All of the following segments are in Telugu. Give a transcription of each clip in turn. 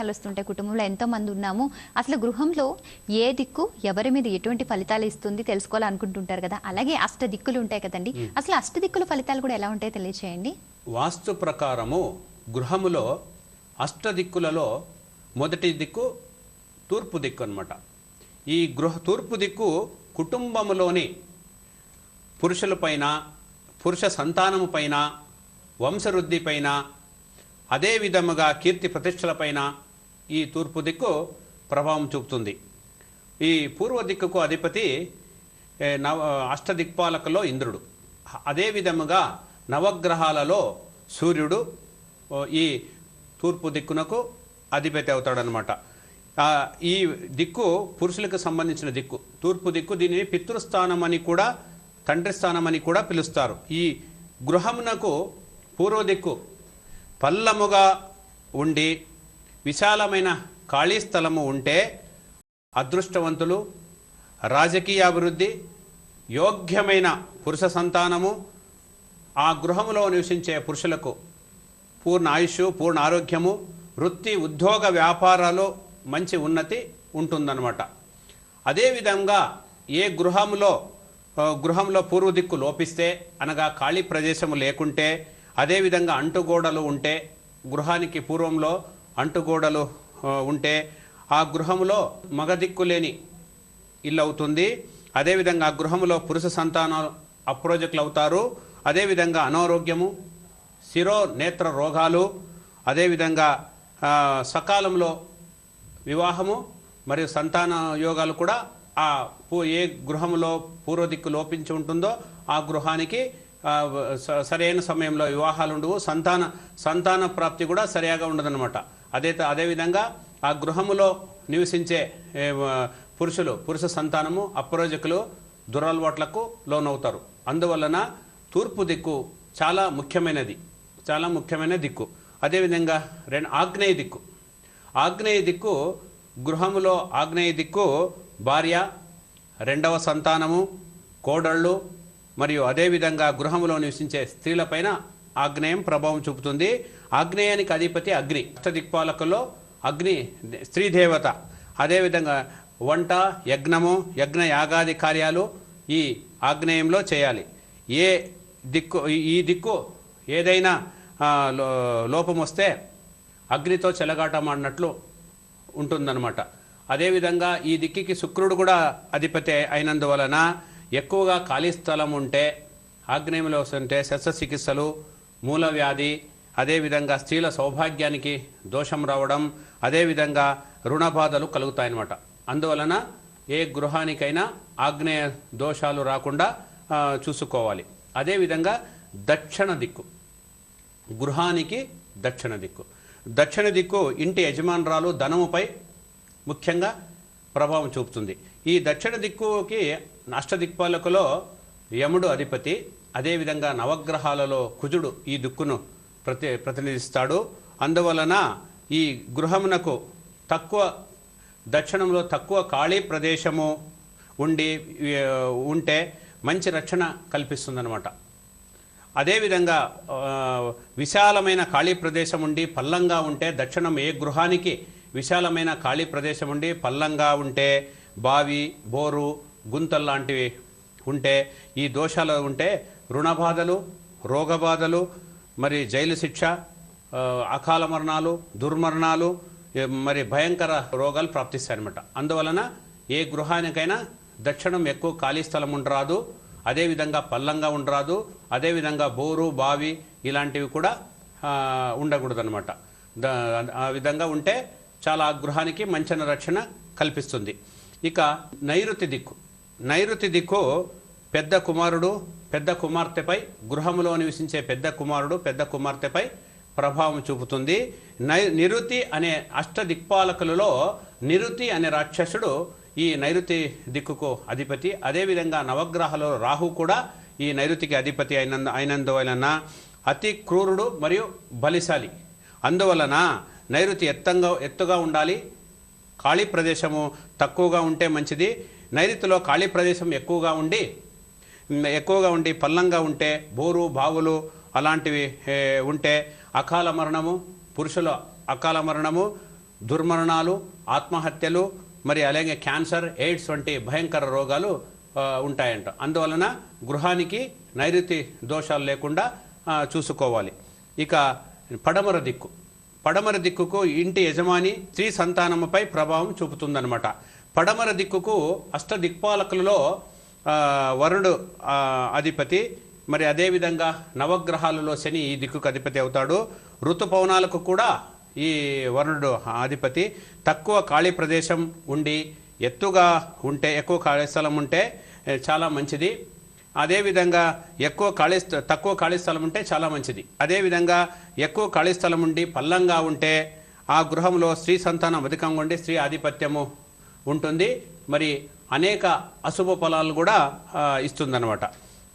వస్తుంటాయి. కుటుంబంలో ఎంతో మంది ఉన్నాము. అసలు గృహంలో ఏ దిక్కు ఎవరి మీద ఎటువంటి ఫలితాలు ఇస్తుంది తెలుసుకోవాలనుకుంటుంటారు కదా. అలాగే అష్ట దిక్కులు ఉంటాయి కదండి. అసలు అష్ట దిక్కుల ఫలితాలు కూడా ఎలా ఉంటాయో తెలియచేయండి. వాస్తు ప్రకారము గృహములో అష్ట దిక్కులలో మొదటి దిక్కు తూర్పు దిక్కు అన్నమాట. ఈ తూర్పు దిక్కు కుటుంబములోని పురుషులపైన, పురుష సంతానము పైన, వంశవృద్ధి పైన, అదే విధముగా కీర్తి ప్రతిష్టలపైన ఈ తూర్పు దిక్కు ప్రభావం చూపుతుంది. ఈ పూర్వ దిక్కుకు అధిపతి అష్టదిక్పాలకులో ఇంద్రుడు. అదే విధముగా నవగ్రహాలలో సూర్యుడు ఈ తూర్పు దిక్కునకు అధిపతి అవుతాడనమాట. ఈ దిక్కు పురుషులకు సంబంధించిన దిక్కు తూర్పు దిక్కు. దీనిని పితృస్థానం అని కూడా, తండ్రి స్థానం అని కూడా పిలుస్తారు. ఈ గృహమునకు పూర్వ దిక్కు పల్లముగా ఉండి విశాలమైన ఖాళీ స్థలము ఉంటే అదృష్టవంతులు, రాజకీయ అభివృద్ధి, యోగ్యమైన పురుష సంతానము, ఆ గృహములో నివసించే పురుషులకు పూర్ణ ఆయుష్, పూర్ణ ఆరోగ్యము, వృత్తి, ఉద్యోగ, వ్యాపారాలు మంచి ఉన్నతి ఉంటుందన్నమాట. అదేవిధంగా ఏ గృహంలో పూర్వ దిక్కు లోపిస్తే, అనగా ఖాళీ ప్రదేశము లేకుంటే, అదేవిధంగా అంటుగోడలు ఉంటే, గృహానికి పూర్వంలో అంటుగోడలు ఉంటే ఆ గృహంలో మగ దిక్కు లేని ఇల్లు అవుతుంది. అదేవిధంగా ఆ గృహంలో పురుష సంతానాలు అప్రోజకులు అవుతారు. అదేవిధంగా అనారోగ్యము, శిరో నేత్ర రోగాలు, అదేవిధంగా సకాలంలో వివాహము మరియు సంతాన యోగాలు కూడా ఏ గృహంలో పూర్వ దిక్కు లోపించి ఉంటుందో ఆ గృహానికి సరైన సమయంలో వివాహాలు ఉండవు, సంతాన ప్రాప్తి కూడా సరిగా ఉండదన్నమాట. అదేవిధంగా ఆ గృహములో నివసించే పురుష సంతానము అప్రోజకులు దురలవాట్లకు లోనవుతారు. అందువలన తూర్పు దిక్కు చాలా ముఖ్యమైన దిక్కు. అదేవిధంగా ఆగ్నేయ దిక్కు గృహములో ఆగ్నేయ దిక్కు భార్య, రెండవ సంతానము, కోడళ్ళు మరియు అదేవిధంగా గృహంలో నివసించే స్త్రీలపైన ఆగ్నేయం ప్రభావం చూపుతుంది. ఆగ్నేయానికి అధిపతి అగ్ని. అష్టదిక్పాలకుల్లో అగ్ని స్త్రీదేవత. అదేవిధంగా వంట, యజ్ఞ యాగాది కార్యాలు ఈ ఆగ్నేయంలో చేయాలి. ఈ దిక్కు ఏదైనా లోపం వస్తే అగ్నితో చెలగాటమాడినట్లు ఉంటుందన్నమాట. అదేవిధంగా ఈ దిక్కికి శుక్రుడు కూడా అధిపతి అయినందువలన ఎక్కువగా ఖాళీ స్థలం ఉంటే, ఆగ్నేయంలో ఉంటే శస్త్రచికిత్సలు, మూలవ్యాధి, అదేవిధంగా స్త్రీల సౌభాగ్యానికి దోషం రావడం, అదేవిధంగా రుణ బాధలు కలుగుతాయన్నమాట. అందువలన ఏ గృహానికైనా ఆగ్నేయ దోషాలు రాకుండా చూసుకోవాలి. అదేవిధంగా దక్షిణ దిక్కు, గృహానికి దక్షిణ దిక్కు ఇంటి యజమానురాలు ధనముపై ముఖ్యంగా ప్రభావం చూపుతుంది. ఈ దక్షిణ దిక్కుకి అష్టదిక్పాలకులో యముడు అధిపతి. అదేవిధంగా నవగ్రహాలలో కుజుడు ఈ దిక్కును ప్రతినిధిస్తాడు. అందువలన ఈ గృహమునకు దక్షిణంలో తక్కువ ఖాళీ ప్రదేశము ఉంటే మంచి రక్షణ కల్పిస్తుందన్నమాట. అదేవిధంగా విశాలమైన ఖాళీ ప్రదేశం ఉండి పల్లంగా ఉంటే, దక్షిణం ఏ గృహానికి విశాలమైన ఖాళీ ప్రదేశం ఉండి పల్లంగా ఉంటే, బావి, బోరు, గుంతలు లాంటివి ఉంటే, ఈ దోషాలు ఉంటే రుణబాధలు, రోగబాధలు, మరి జైలు శిక్ష, అకాల మరణాలు, దుర్మరణాలు, మరి భయంకర రోగాలు ప్రాప్తిస్తాయన్నమాట. అందువలన ఏ గృహానికైనా దక్షిణం ఎక్కువ ఖాళీ స్థలం ఉండరాదు, అదేవిధంగా పల్లంగా ఉండరాదు, అదేవిధంగా బోరు, బావి ఇలాంటివి కూడా ఉండకూడదు అనమాట. ఆ విధంగా ఉంటే చాలా గృహానికి మంచి రక్షణ కల్పిస్తుంది. ఇక నైరుతి దిక్కు పెద్ద కుమారుడు, పెద్ద కుమార్తెపై, గృహములో నివసించే పెద్ద కుమారుడు, పెద్ద కుమార్తెపై ప్రభావం చూపుతుంది. నిరుతి అనే అష్టదిక్పాలకులలో నిరుతి అనే రాక్షసుడు ఈ నైరుతి దిక్కుకు అధిపతి. అదేవిధంగా నవగ్రహాలలో రాహు కూడా ఈ నైరుతికి అధిపతి అయినందువలన అతి క్రూరుడు మరియు బలిశాలి. అందువలన నైరుతి ఎత్తుగా ఉండాలి, ఖాళీ ప్రదేశము తక్కువగా ఉంటే మంచిది. నైరుతిలో ఖాళీ ప్రదేశం ఎక్కువగా ఉండి పల్లంగా ఉంటే, బోరు, బావులు అలాంటివి ఉంటే అకాల మరణము, పురుషుల అకాల మరణము, దుర్మరణాలు, ఆత్మహత్యలు, మరి అలాగే క్యాన్సర్, ఎయిడ్స్ వంటి భయంకర రోగాలు ఉంటాయంట. అందువలన గృహానికి నైరుతి దోషాలు లేకుండా చూసుకోవాలి. ఇక పడమర దిక్కు, పడమర దిక్కుకు ఇంటి యజమాని స్త్రీ సంతానముపై ప్రభావం చూపుతుందన్నమాట. పడమర దిక్కుకు అష్టదిక్పాలకులలో వరుణుడు అధిపతి, మరి అదేవిధంగా నవగ్రహాలలో శని ఈ దిక్కుకు అధిపతి అవుతాడు. ఋతుపవనాలకు కూడా ఈ వరుణుడు అధిపతి. తక్కువ ఖాళీ ప్రదేశం ఉండి ఎత్తుగా ఉంటే, ఎక్కువ ఖాళీ స్థలం ఉంటే చాలా మంచిది. అదేవిధంగా తక్కువ ఖాళీ స్థలం ఉంటే చాలా మంచిది. అదేవిధంగా ఎక్కువ ఖాళీ స్థలం ఉండి పల్లంగా ఉంటే ఆ గృహంలో స్త్రీ సంతానం అధికంగా ఉండి స్త్రీ ఆధిపత్యము ఉంటుంది. మరి అనేక అశుభ ఫలాలు కూడా ఇస్తుందన్నమాట.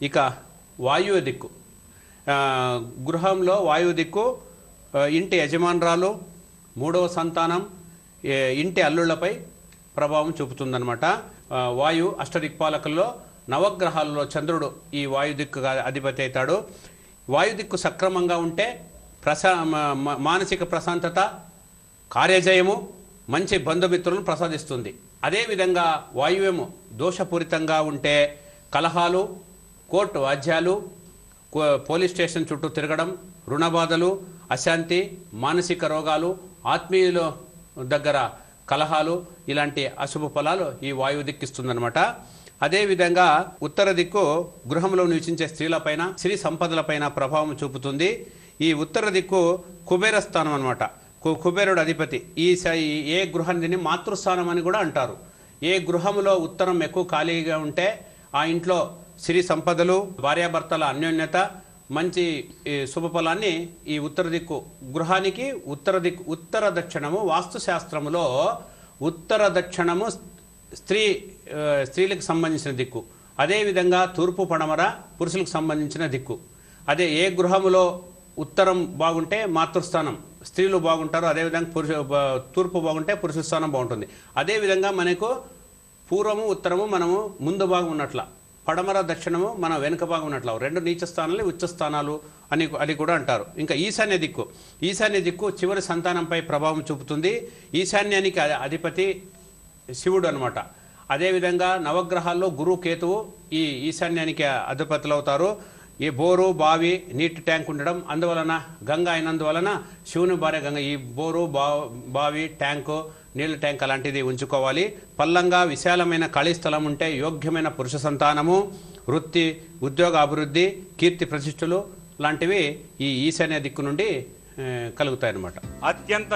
ఇక వాయువ్య దిక్కు, గృహంలో వాయువు దిక్కు ఇంటి యజమానురాలు, మూడవ సంతానం, ఇంటి అల్లుళ్లపై ప్రభావం చూపుతుందన్నమాట. వాయు అష్టదిక్పాలకుల్లో నవగ్రహాలలో చంద్రుడు ఈ వాయుదిక్కు అధిపతి అవుతాడు. వాయుదిక్కు సక్రమంగా ఉంటే మానసిక ప్రశాంతత, కార్యజయము, మంచి బంధుమిత్రులను ప్రసాదిస్తుంది. అదేవిధంగా వాయువ్యము దోషపూరితంగా ఉంటే కలహాలు, కోర్టు వాద్యాలు, పోలీస్ స్టేషన్ చుట్టూ తిరగడం, రుణబాధలు, అశాంతి, మానసిక రోగాలు, ఆత్మీయుల దగ్గర కలహాలు, ఇలాంటి అశుభ ఫలాలు ఈ వాయువు దిక్కిస్తుందనమాట. అదేవిధంగా ఉత్తర దిక్కు గృహంలో నివసించే స్త్రీలపైన, స్త్రీ సంపదలపైన ప్రభావం చూపుతుంది. ఈ ఉత్తర దిక్కు కుబేర స్థానం అనమాట. కుబేరుడు అధిపతి. ఏ గృహాన్ని మాతృస్థానం అని కూడా అంటారు. ఏ గృహంలో ఉత్తరం ఎక్కువ ఖాళీగా ఉంటే ఆ ఇంట్లో స్త్రీ సంపదలు, భార్యాభర్తల అన్యోన్యత, మంచి శుభఫలాన్ని ఈ ఉత్తర దిక్కు గృహానికి ఉత్తర దక్షిణము వాస్తుశాస్త్రములో ఉత్తర దక్షిణము స్త్రీలకు సంబంధించిన దిక్కు. అదేవిధంగా తూర్పు పడమర పురుషులకు సంబంధించిన దిక్కు. అదే ఏ గృహములో ఉత్తరం బాగుంటే మాతృస్థానం స్త్రీలు బాగుంటారు. అదేవిధంగా తూర్పు బాగుంటే పురుషుల స్థానం బాగుంటుంది. అదేవిధంగా మనకు పూర్వము ఉత్తరము మనము ముందు భాగం ఉన్నట్ల, పడమర దక్షిణము మన వెనుక భాగం ఉన్నట్ల, రెండు నీచ స్థానాలు ఉచ్చ స్థానాలు అని కూడా అంటారు. ఇంకా ఈశాన్య దిక్కు చివరి సంతానంపై ప్రభావం చూపుతుంది. ఈశాన్యానికి అధిపతి శివుడు అనమాట. అదేవిధంగా నవగ్రహాల్లో గురు, కేతువు ఈ ఈశాన్యానికి అధిపతులు అవుతారు. ఈ బోరు, బావి, నీటి ట్యాంక్ ఉండడం, అందువలన గంగ అయినందువలన శివుని భార్య గంగ. ఈ బోరు, బావి, ట్యాంకు, నీళ్ళ ట్యాంక్ అలాంటిది ఉంచుకోవాలి. పల్లంగా విశాలమైన ఖాళీ స్థలం ఉంటే యోగ్యమైన పురుష సంతానము, వృత్తి, ఉద్యోగ అభివృద్ధి, కీర్తి ప్రతిష్టలు లాంటివి ఈ ఈశాన్య దిక్కు నుండి కలుగుతాయన్నమాట. అత్యంత